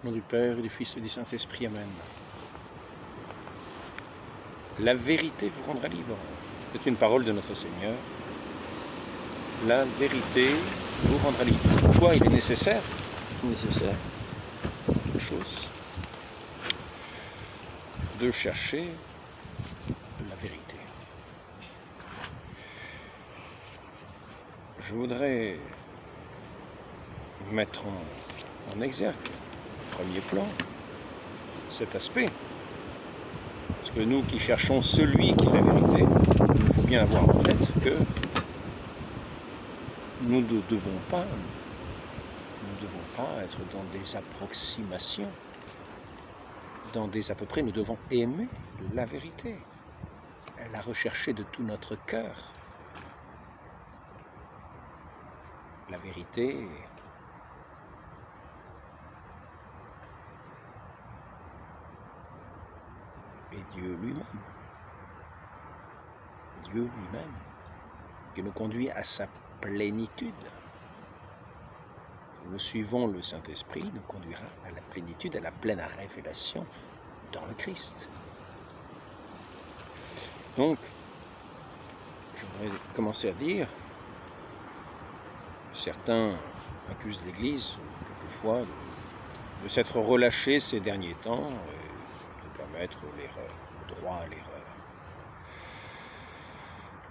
Au nom du Père, et du Fils et du Saint-Esprit, Amen. La vérité vous rendra libre. C'est une parole de notre Seigneur. La vérité vous rendra libre. Pourquoi il est nécessaire de chose de chercher la vérité. Je voudrais mettre en exergue, au premier plan, cet aspect. Parce que nous qui cherchons celui qui est la vérité, il faut bien avoir en tête que nous ne devons pas être dans des approximations, dans des à peu près, nous devons aimer la vérité, la rechercher de tout notre cœur. La vérité est Dieu lui-même. Dieu lui-même, qui nous conduit à sa plénitude. Nous suivons le Saint-Esprit, nous conduira à la plénitude, à la pleine révélation dans le Christ. Donc, je voudrais commencer à dire, certains accusent l'Église, quelquefois, de s'être relâchée ces derniers temps, et de permettre l'erreur, le droit à l'erreur.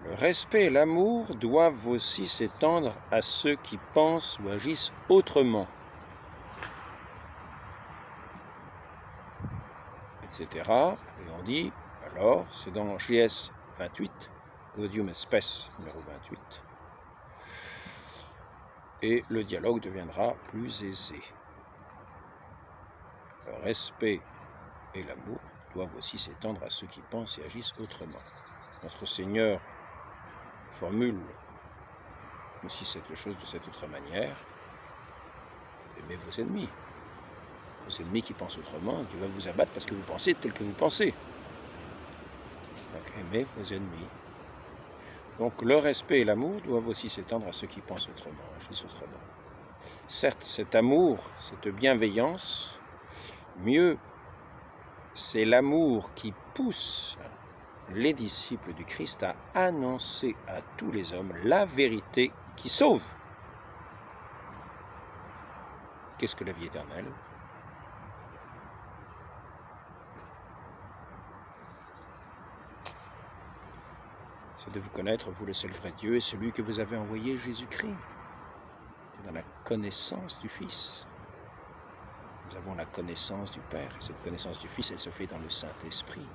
Le respect et l'amour doivent aussi s'étendre à ceux qui pensent ou agissent autrement, etc. Et on dit, alors, c'est dans JS 28, Gaudium Spes numéro 28, et le dialogue deviendra plus aisé. Le respect et l'amour doivent aussi s'étendre à ceux qui pensent et agissent autrement. Notre Seigneur formule aussi cette chose de cette autre manière. Aimez vos ennemis. Vos ennemis qui pensent autrement, qui veulent vous abattre parce que vous pensez tel que vous pensez. Donc aimez vos ennemis. Donc le respect et l'amour doivent aussi s'étendre à ceux qui pensent autrement, agissent autrement. Certes, cet amour, cette bienveillance, mieux, c'est l'amour qui pousse les disciples du Christ à annoncer à tous les hommes la vérité qui sauve. Qu'est-ce que la vie éternelle? C'est de vous connaître, vous le seul vrai Dieu, et celui que vous avez envoyé, Jésus-Christ. C'est dans la connaissance du Fils. Nous avons la connaissance du Père, et cette connaissance du Fils, elle se fait dans le Saint-Esprit,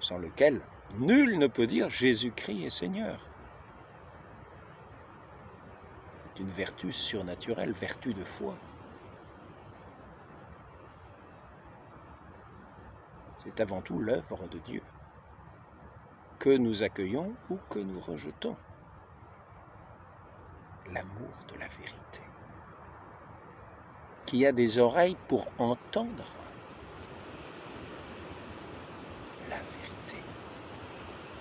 sans lequel, nul ne peut dire Jésus-Christ est Seigneur. C'est une vertu surnaturelle, vertu de foi. C'est avant tout l'œuvre de Dieu, que nous accueillons ou que nous rejetons. L'amour de la vérité. Qui a des oreilles pour entendre la vérité.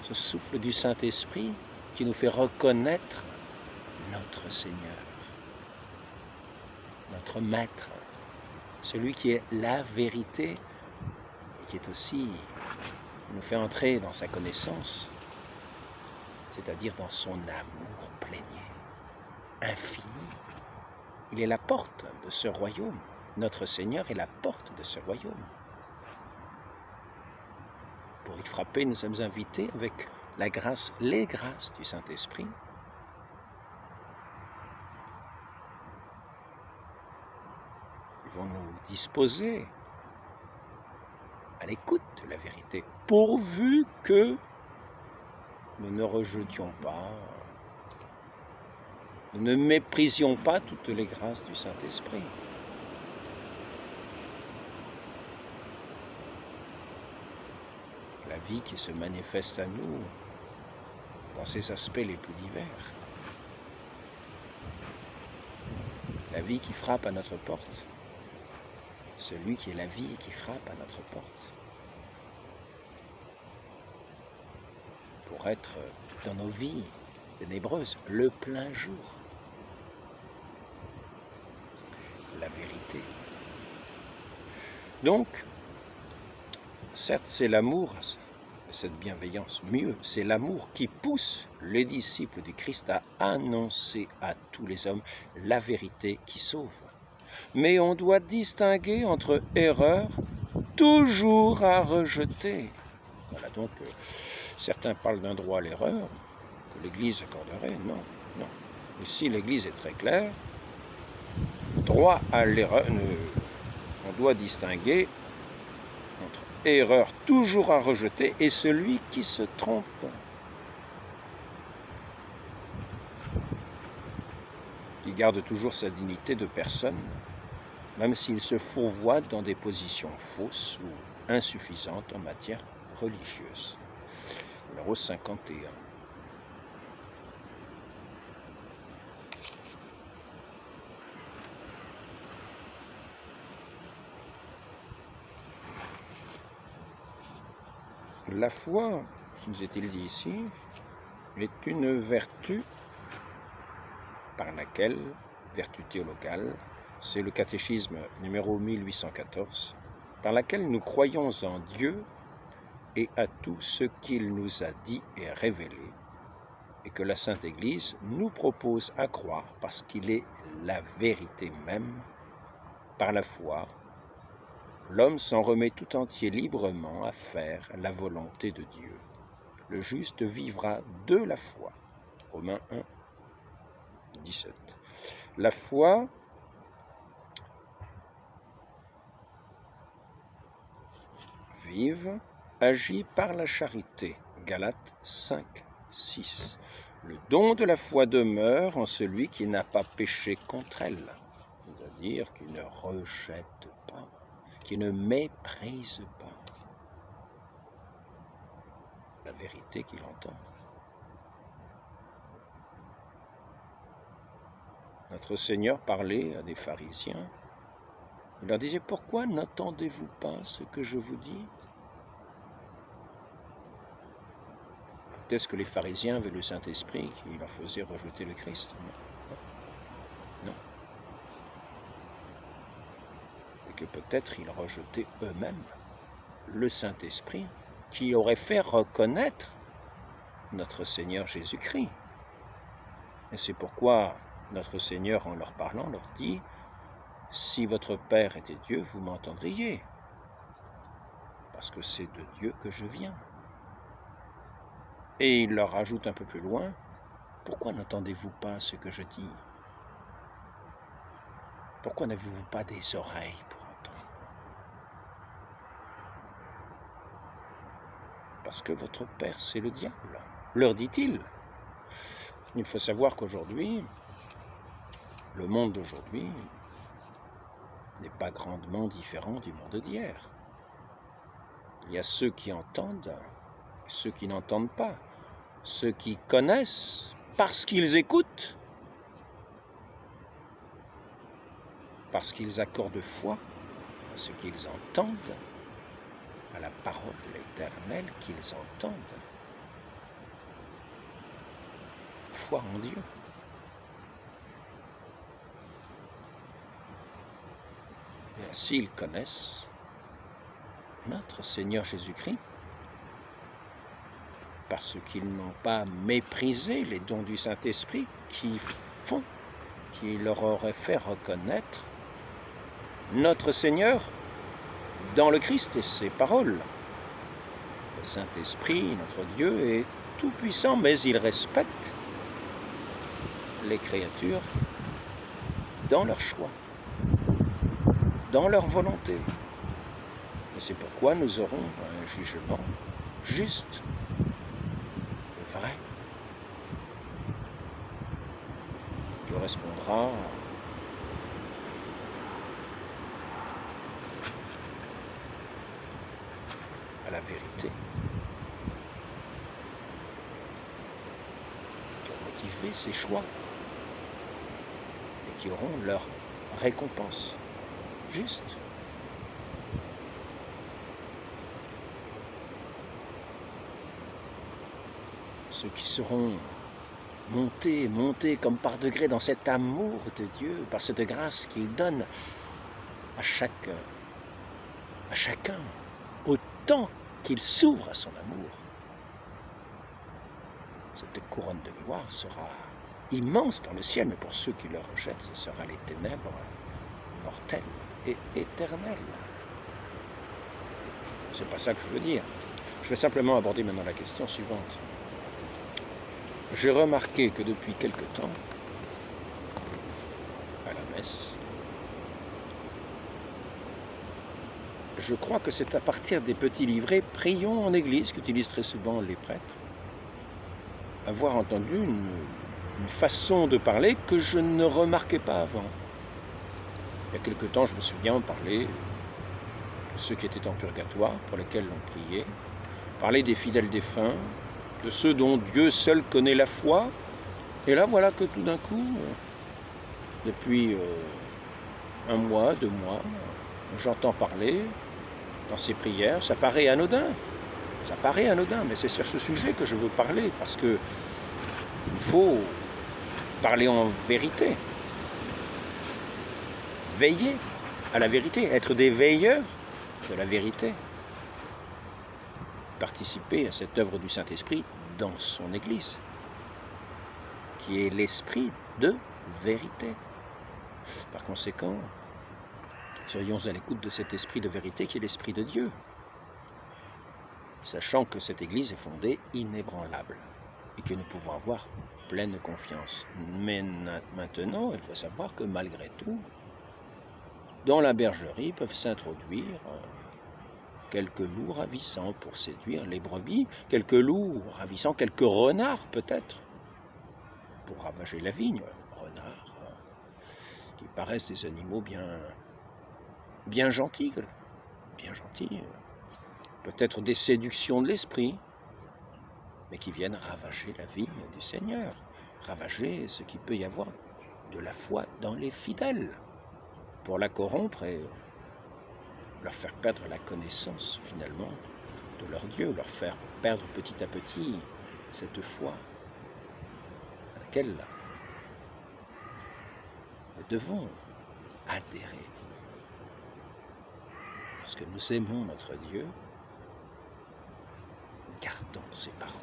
Ce souffle du Saint-Esprit qui nous fait reconnaître notre Seigneur, notre Maître, celui qui est la vérité et qui est aussi, nous fait entrer dans sa connaissance, c'est-à-dire dans son amour plénier, infini. Il est la porte de ce royaume. Notre Seigneur est la porte de ce royaume. Pour y frapper, nous sommes invités avec la grâce, les grâces du Saint-Esprit. Ils vont nous disposer à l'écoute de la vérité, pourvu que nous ne rejetions pas, nous ne méprisions pas toutes les grâces du Saint-Esprit. La vie qui se manifeste à nous dans ses aspects les plus divers. La vie qui frappe à notre porte. Celui qui est la vie et qui frappe à notre porte. Pour être dans nos vies ténébreuse, le plein jour. La vérité. Donc, certes, c'est l'amour, cette bienveillance, mieux, c'est l'amour qui pousse les disciples du Christ à annoncer à tous les hommes la vérité qui sauve. Mais on doit distinguer entre erreur, toujours à rejeter. Voilà, donc certains parlent d'un droit à l'erreur, que l'Église accorderait. Non, non. Ici, l'Église est très claire. Droit à l'erreur, on doit distinguer entre erreur toujours à rejeter et celui qui se trompe. Qui garde toujours sa dignité de personne, même s'il se fourvoie dans des positions fausses ou insuffisantes en matière religieuse. Numéro 51. La foi, nous est-il dit ici, est une vertu par laquelle, vertu théologale, c'est le catéchisme numéro 1814, par laquelle nous croyons en Dieu et à tout ce qu'il nous a dit et révélé, et que la Sainte Église nous propose à croire parce qu'il est la vérité même. Par la foi, l'homme s'en remet tout entier librement à faire la volonté de Dieu. Le juste vivra de la foi. Romains 1, 17. La foi vive agit par la charité. Galates 5, 6. Le don de la foi demeure en celui qui n'a pas péché contre elle, c'est-à-dire qui ne rejette pas, qui ne méprise pas la vérité qu'il entend. Notre Seigneur parlait à des pharisiens. Il leur disait, pourquoi n'entendez-vous pas ce que je vous dis? Est-ce que les pharisiens avaient le Saint-Esprit qui leur faisait rejeter le Christ? Non. Et que peut-être ils rejetaient eux-mêmes le Saint-Esprit qui aurait fait reconnaître notre Seigneur Jésus-Christ. Et c'est pourquoi notre Seigneur, en leur parlant, leur dit, si votre Père était Dieu, vous m'entendriez, parce que c'est de Dieu que je viens. Et il leur ajoute un peu plus loin, pourquoi n'entendez-vous pas ce que je dis? Pourquoi n'avez-vous pas des oreilles pour entendre? Parce que votre Père, c'est le diable, leur dit-il. Il faut savoir qu'aujourd'hui, le monde d'aujourd'hui n'est pas grandement différent du monde d'hier. Il y a ceux qui entendent, ceux qui n'entendent pas, ceux qui connaissent parce qu'ils écoutent, parce qu'ils accordent foi à ce qu'ils entendent, à la parole éternelle qu'ils entendent. Foi en Dieu. Et ainsi ils connaissent notre Seigneur Jésus-Christ, parce qu'ils n'ont pas méprisé les dons du Saint-Esprit qui leur auraient fait reconnaître notre Seigneur dans le Christ et ses paroles. Le Saint-Esprit, notre Dieu, est tout-puissant, mais il respecte les créatures dans leur choix, dans leur volonté. Et c'est pourquoi nous aurons un jugement juste, vrai, qui correspondra à la vérité, qui ont motivé ces choix et qui auront leur récompense juste. Ceux qui seront monter, monter comme par degrés dans cet amour de Dieu, par cette grâce qu'il donne à chacun, autant qu'il s'ouvre à son amour. Cette couronne de gloire sera immense dans le ciel, mais pour ceux qui le rejettent, ce sera les ténèbres mortelles et éternelles. C'est pas ça que je veux dire. Je vais simplement aborder maintenant la question suivante. J'ai remarqué que depuis quelque temps, à la messe, je crois que c'est à partir des petits livrets « Prions en Église » qu'utilisent très souvent les prêtres, avoir entendu une façon de parler que je ne remarquais pas avant. Il y a quelque temps, je me souviens, parler de ceux qui étaient en purgatoire, pour lesquels on priait, parler des fidèles défunts, de ceux dont Dieu seul connaît la foi. Et là, voilà que tout d'un coup, depuis un mois, 2 mois, j'entends parler dans ces prières. Ça paraît anodin, mais c'est sur ce sujet que je veux parler, parce que il faut parler en vérité, veiller à la vérité, être des veilleurs de la vérité, participer à cette œuvre du Saint-Esprit dans son Église, qui est l'esprit de vérité. Par conséquent, soyons à l'écoute de cet esprit de vérité qui est l'esprit de Dieu, sachant que cette Église est fondée inébranlable et que nous pouvons avoir pleine confiance. Mais maintenant, il faut savoir que malgré tout, dans la bergerie peuvent s'introduire quelques loups ravissants pour séduire les brebis, quelques loups ravissants, quelques renards peut-être, pour ravager la vigne. Renards qui paraissent des animaux bien gentils, peut-être des séductions de l'esprit, mais qui viennent ravager la vigne du Seigneur, ravager ce qu'il peut y avoir de la foi dans les fidèles, pour la corrompre et leur faire perdre la connaissance finalement de leur Dieu, leur faire perdre petit à petit cette foi à laquelle nous devons adhérer. Parce que nous aimons notre Dieu, nous gardons ses paroles,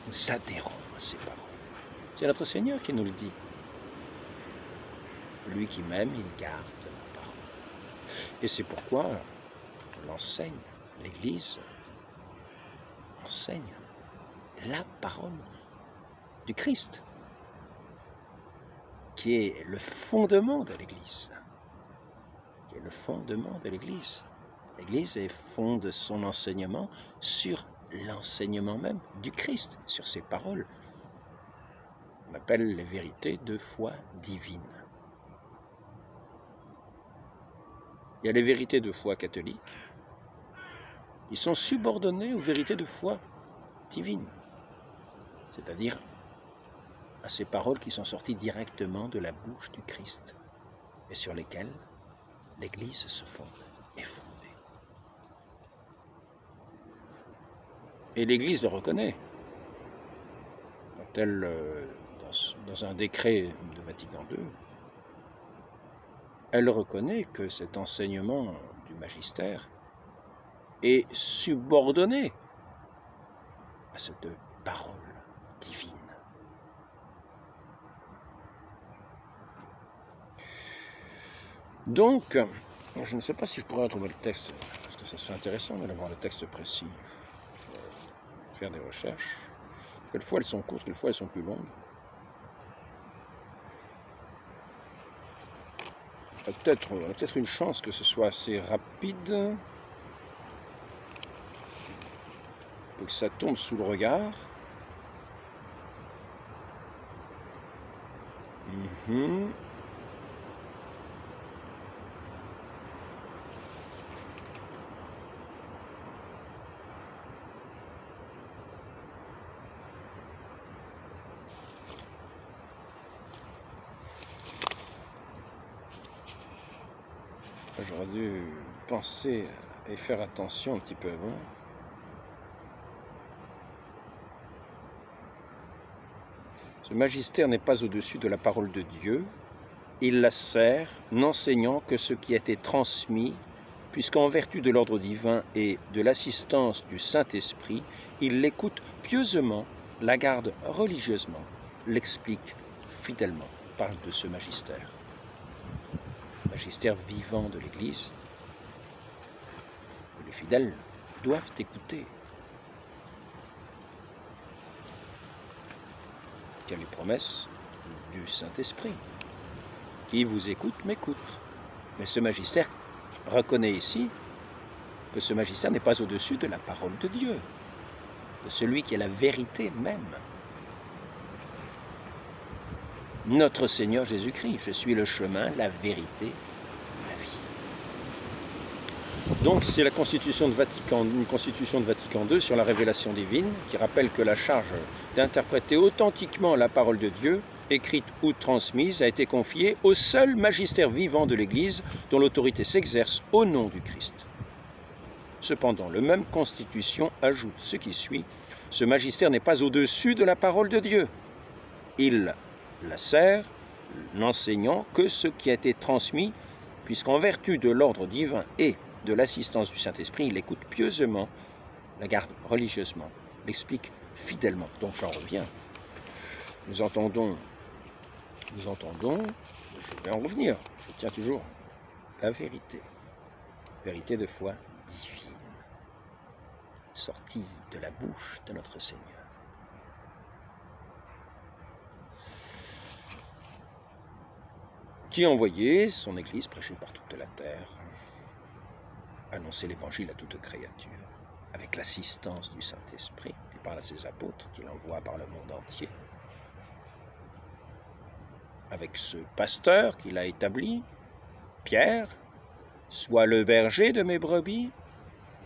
nous adhérons à ses paroles. C'est notre Seigneur qui nous le dit. Lui qui m'aime, il garde ma parole. Et c'est pourquoi l'enseigne, l'Église enseigne la parole du Christ, qui est le fondement de l'Église. L'Église fonde son enseignement sur l'enseignement même du Christ, sur ses paroles. On appelle les vérités de foi divine. Il y a les vérités de foi catholique, qui sont subordonnées aux vérités de foi divine, c'est-à-dire à ces paroles qui sont sorties directement de la bouche du Christ et sur lesquelles l'Église se fonde, est fondée. Et l'Église le reconnaît. Quand elle, dans un décret de Vatican II, elle reconnaît que cet enseignement du magistère est subordonné à cette parole divine. Donc, je ne sais pas si je pourrais retrouver le texte, parce que ça serait intéressant d'avoir le texte précis, faire des recherches. Quelquefois elles sont courtes, quelquefois elles sont plus longues. On a peut-être une chance que ce soit assez rapide, pour que ça tombe sous le regard. J'aurais dû penser et faire attention un petit peu avant. Ce magistère n'est pas au-dessus de la parole de Dieu. Il la sert, n'enseignant que ce qui a été transmis, puisqu'en vertu de l'ordre divin et de l'assistance du Saint-Esprit, il l'écoute pieusement, la garde religieusement, l'explique fidèlement. Parle de ce magistère. Magistère vivant de l'Église. Les fidèles doivent écouter. Car les promesses du Saint-Esprit. Qui vous écoute, m'écoute. Mais ce magistère reconnaît ici que ce magistère n'est pas au-dessus de la parole de Dieu, de celui qui est la vérité même. Notre Seigneur Jésus-Christ, je suis le chemin, la vérité, la vie. Donc c'est la constitution de Vatican, une constitution de Vatican II sur la révélation divine qui rappelle que la charge d'interpréter authentiquement la parole de Dieu, écrite ou transmise, a été confiée au seul magistère vivant de l'Église dont l'autorité s'exerce au nom du Christ. Cependant, le même constitution ajoute ce qui suit: ce magistère n'est pas au-dessus de la parole de Dieu. Il la sert, n'enseignant que ce qui a été transmis, puisqu'en vertu de l'ordre divin et de l'assistance du Saint-Esprit, il l'écoute pieusement, la garde religieusement, l'explique fidèlement. Donc j'en reviens. Nous entendons, je vais en revenir, je tiens toujours la vérité de foi divine, sortie de la bouche de notre Seigneur. Qui a envoyé son Église prêcher par toute la terre, annoncer l'Évangile à toute créature, avec l'assistance du Saint-Esprit, qui parle à ses apôtres, qu'il envoie par le monde entier, avec ce pasteur qu'il a établi, Pierre, sois le berger de mes brebis,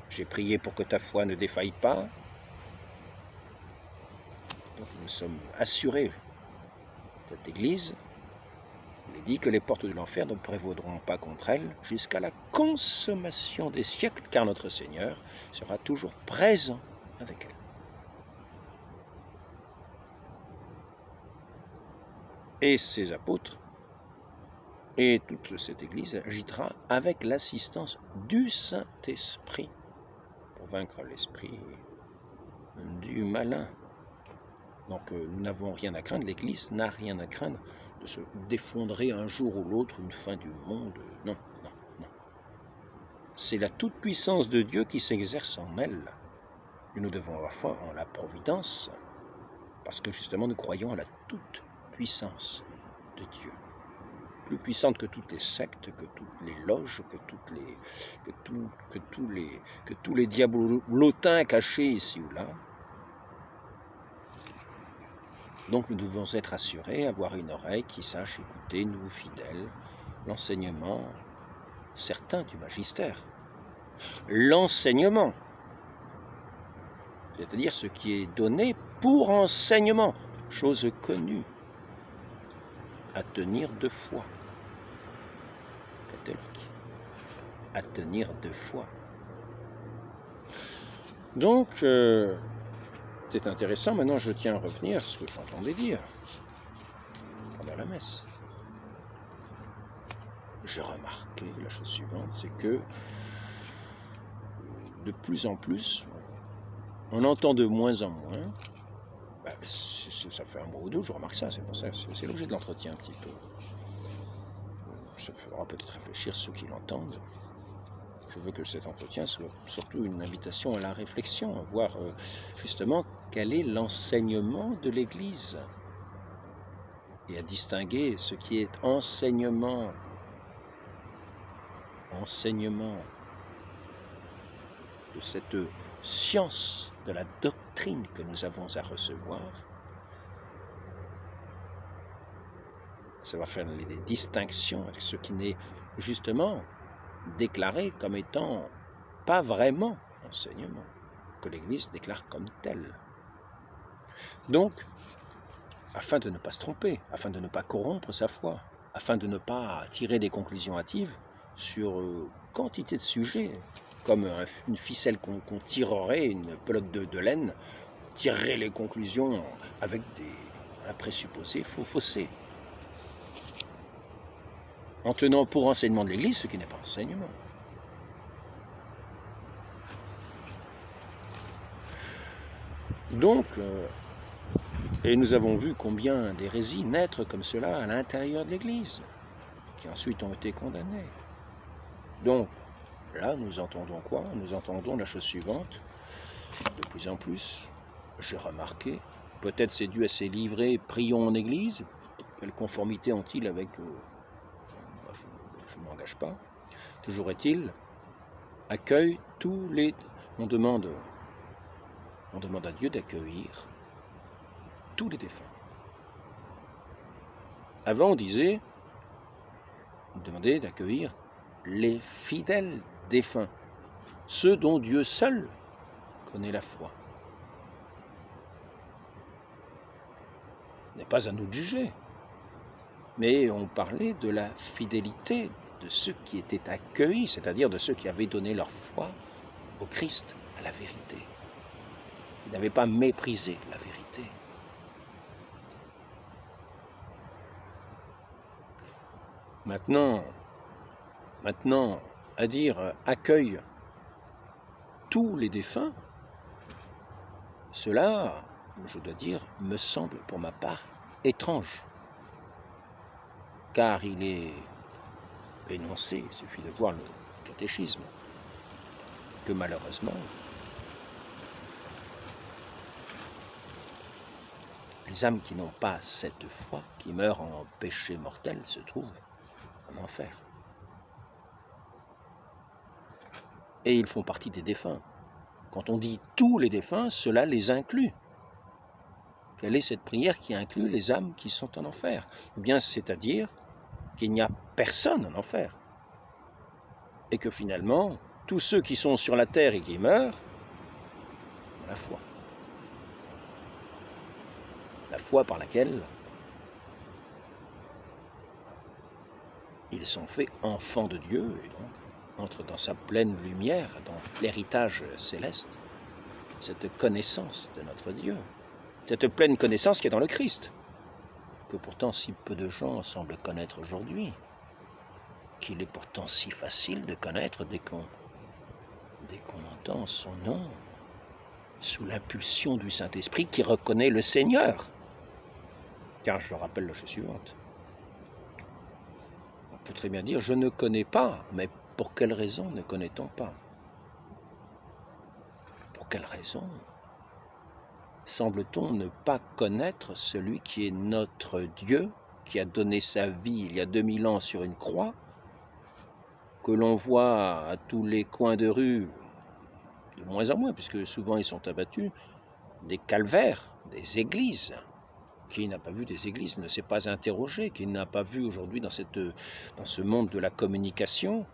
j'ai prié pour que ta foi ne défaille pas. Donc nous sommes assurés, cette Église, il est dit que les portes de l'enfer ne prévaudront pas contre elle jusqu'à la consommation des siècles, car notre Seigneur sera toujours présent avec elle. Et ses apôtres et toute cette Église agitera avec l'assistance du Saint-Esprit pour vaincre l'esprit du malin. Donc nous n'avons rien à craindre, l'Église n'a rien à craindre de se défendrer un jour ou l'autre, une fin du monde. Non, non, non. C'est la toute-puissance de Dieu qui s'exerce en elle. Et nous devons avoir foi en la providence, parce que justement nous croyons à la toute-puissance de Dieu. Plus puissante que toutes les sectes, que toutes les loges, que tous les diabolotins cachés ici ou là. Donc nous devons être assurés, avoir une oreille qui sache écouter, nous fidèles, l'enseignement certain du magistère. L'enseignement, c'est-à-dire ce qui est donné pour enseignement, chose connue, à tenir de foi. Catholique, à tenir de foi. Donc, c'est intéressant. Maintenant, je tiens à revenir à ce que j'entendais dire pendant la messe. J'ai remarqué la chose suivante, c'est que de plus en plus, on entend de moins en moins. Ça fait un mois ou deux, je remarque ça, c'est pour ça, c'est l'objet de l'entretien un petit peu. Ça fera peut-être réfléchir ceux qui l'entendent. Je veux que cet entretien soit surtout une invitation à la réflexion, à voir justement quel est l'enseignement de l'Église et à distinguer ce qui est enseignement de cette science de la doctrine que nous avons à recevoir. Ça va faire des distinctions avec ce qui n'est justement déclaré comme étant pas vraiment enseignement, que l'Église déclare comme tel. Donc, afin de ne pas se tromper, afin de ne pas corrompre sa foi, afin de ne pas tirer des conclusions hâtives sur quantité de sujets, comme une ficelle qu'on tirerait, une pelote de laine, tirerait les conclusions avec un présupposé faussé, en tenant pour enseignement de l'Église ce qui n'est pas enseignement. Donc, et nous avons vu combien d'hérésies naître comme cela à l'intérieur de l'Église, qui ensuite ont été condamnées. Donc, là, nous entendons quoi? Nous entendons la chose suivante, de plus en plus, j'ai remarqué, peut-être c'est dû à ces livrets « Prions en Église », quelle conformité ont-ils avec... je ne m'engage pas. Toujours est-il, accueille tous les... On demande à Dieu d'accueillir tous les défunts. Avant, on demandait d'accueillir les fidèles défunts, ceux dont Dieu seul connaît la foi. Ce n'est pas à nous de juger, mais on parlait de la fidélité de ceux qui étaient accueillis, c'est-à-dire de ceux qui avaient donné leur foi au Christ, à la vérité. Ils n'avaient pas méprisé la vérité. Maintenant, à dire accueille tous les défunts, cela, je dois dire, me semble pour ma part étrange, car il est énoncé, il suffit de voir le catéchisme, que malheureusement, les âmes qui n'ont pas cette foi, qui meurent en péché mortel, se trouvent en enfer. Et ils font partie des défunts. Quand on dit tous les défunts, cela les inclut. Quelle est cette prière qui inclut les âmes qui sont en enfer? Eh bien, c'est-à-dire qu'il n'y a personne en enfer. Et que finalement, tous ceux qui sont sur la terre et qui meurent, ont la foi. La foi par laquelle ils sont faits enfants de Dieu et donc entrent dans sa pleine lumière, dans l'héritage céleste, cette connaissance de notre Dieu, cette pleine connaissance qui est dans le Christ, que pourtant si peu de gens semblent connaître aujourd'hui, qu'il est pourtant si facile de connaître dès qu'on entend son nom, sous l'impulsion du Saint-Esprit qui reconnaît le Seigneur. Car je rappelle la chose suivante. On peut très bien dire, je ne connais pas, mais pour quelle raison ne connaît-on pas? Pour quelle raison semble-t-on ne pas connaître celui qui est notre Dieu, qui a donné sa vie il y a 2000 ans sur une croix, que l'on voit à tous les coins de rue, de moins en moins, puisque souvent ils sont abattus, des calvaires, des églises. Qui n'a pas vu des églises ne s'est pas interrogé, qui n'a pas vu aujourd'hui dans ce monde de la communication,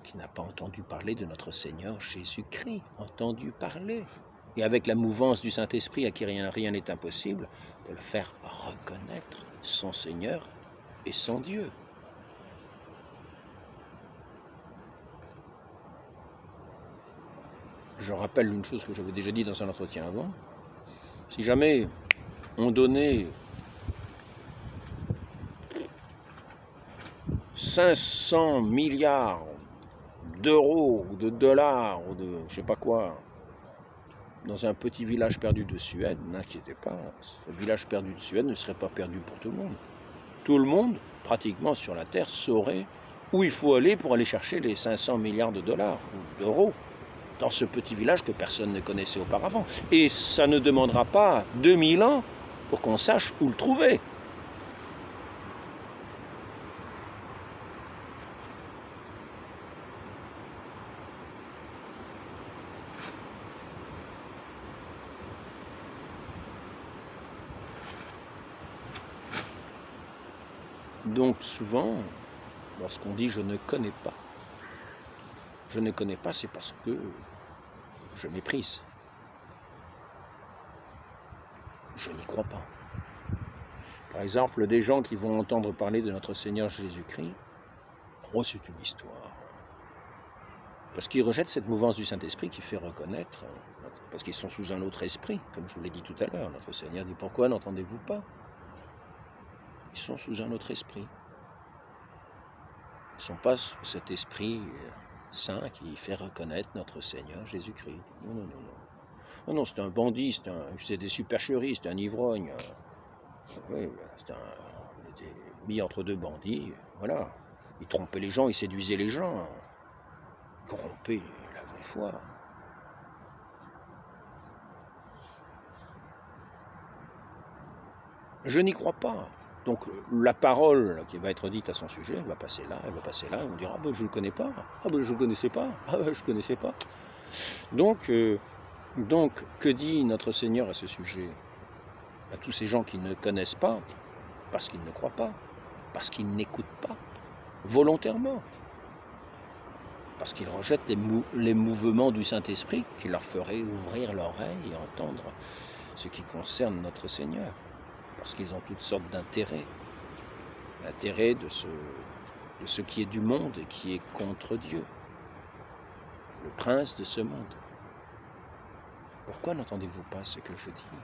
qui n'a pas entendu parler de notre Seigneur Jésus-Christ, entendu parler. Et avec la mouvance du Saint-Esprit à qui rien n'est impossible, de le faire reconnaître son Seigneur et son Dieu. Je rappelle une chose que j'avais déjà dit dans un entretien avant. Si jamais on donnait 500 milliards d'euros ou de dollars ou de je sais pas quoi dans un petit village perdu de Suède, n'inquiétez pas, ce village perdu de Suède ne serait pas perdu pour tout le monde. Tout le monde, pratiquement sur la Terre, saurait où il faut aller pour aller chercher les 500 milliards de dollars ou d'euros dans ce petit village que personne ne connaissait auparavant. Et ça ne demandera pas 2000 ans pour qu'on sache où le trouver. Donc souvent, lorsqu'on dit « je ne connais pas », c'est parce que je méprise. Je n'y crois pas. Par exemple, des gens qui vont entendre parler de notre Seigneur Jésus-Christ, oh c'est une histoire. Parce qu'ils rejettent cette mouvance du Saint-Esprit qui fait reconnaître, parce qu'ils sont sous un autre esprit, comme je vous l'ai dit tout à l'heure. Notre Seigneur dit, pourquoi n'entendez-vous pas? Ils sont sous un autre esprit. Ils ne sont pas sous cet esprit saint qui fait reconnaître notre Seigneur Jésus-Christ. Non, non, non, non. Non, non, c'est un bandit, c'est des supercheries, c'est un ivrogne. Oui, il était mis entre deux bandits, voilà. Il trompait les gens, il séduisait les gens. Il corrompait la vraie foi. Je n'y crois pas. Donc la parole qui va être dite à son sujet, elle va passer là, et on dira, ah ben je ne le connais pas, ah ben je ne le connaissais pas, ah ben je ne connaissais pas. Donc, que dit notre Seigneur à ce sujet? À tous ces gens qui ne connaissent pas, parce qu'ils ne croient pas, parce qu'ils n'écoutent pas, volontairement, parce qu'ils rejettent les mouvements du Saint-Esprit qui leur feraient ouvrir l'oreille et entendre ce qui concerne notre Seigneur. Parce qu'ils ont toutes sortes d'intérêts. L'intérêt de ce qui est du monde et qui est contre Dieu. Le prince de ce monde. Pourquoi n'entendez-vous pas ce que je dis?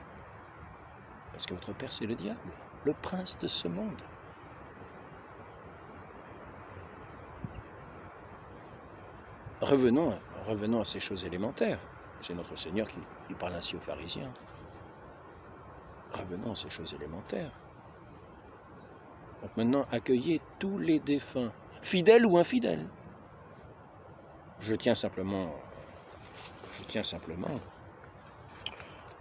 Parce que votre père, c'est le diable, le prince de ce monde. Revenons à ces choses élémentaires. C'est notre Seigneur qui parle ainsi aux pharisiens. Revenons à ces choses élémentaires. Donc maintenant, accueillez tous les défunts, fidèles ou infidèles. Je tiens simplement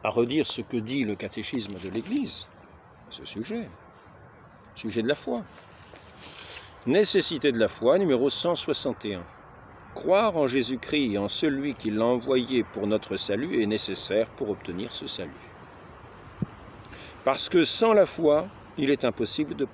à redire ce que dit le catéchisme de l'Église à ce sujet de la foi. Nécessité de la foi, numéro 161. Croire en Jésus-Christ et en celui qui l'a envoyé pour notre salut est nécessaire pour obtenir ce salut. Parce que sans la foi, il est impossible de